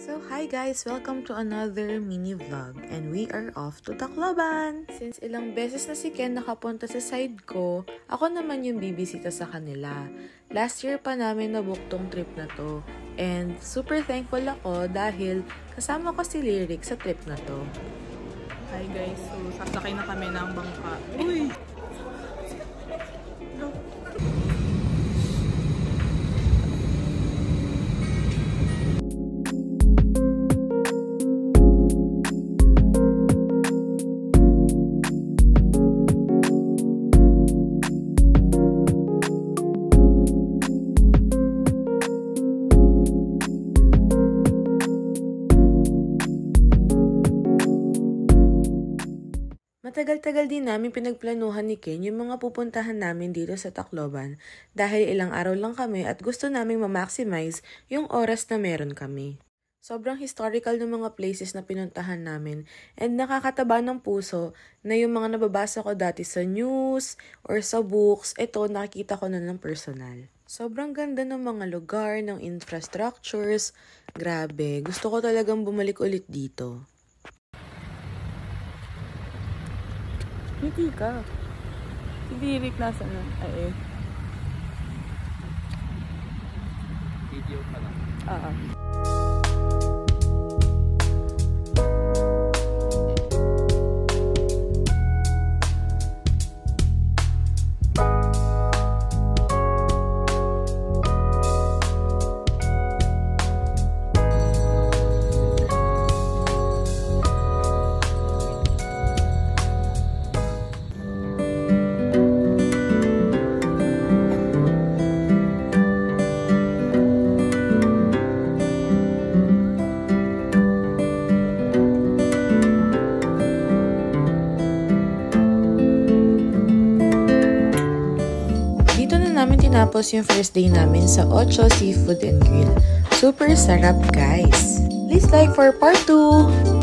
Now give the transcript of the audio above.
So hi guys! Welcome to another mini vlog and we are off to Tacloban! Since ilang beses na si Ken nakapunta sa side ko, ako naman yung bibisita sa kanila. Last year pa namin nabook tong trip na to and super thankful ako dahil kasama ko si Lyric sa trip na to. Hi guys! So sasakay na kami ng bangka. Uy! Matagal-tagal din namin pinagplanuhan ni Ken yung mga pupuntahan namin dito sa Tacloban dahil ilang araw lang kami at gusto naming ma-maximize yung oras na meron kami. Sobrang historical ng mga places na pinuntahan namin and nakakataba ng puso na yung mga nababasa ko dati sa news or sa books, ito nakikita ko na ng personal. Sobrang ganda ng mga lugar, ng infrastructures, grabe, gusto ko talagang bumalik ulit dito. Hindi ka. Si Lyric nasa na. Ay eh. Video pa lang. Tinapos yung first day namin sa Ocho Seafood and Grill. Super sarap guys! Please like for part 2!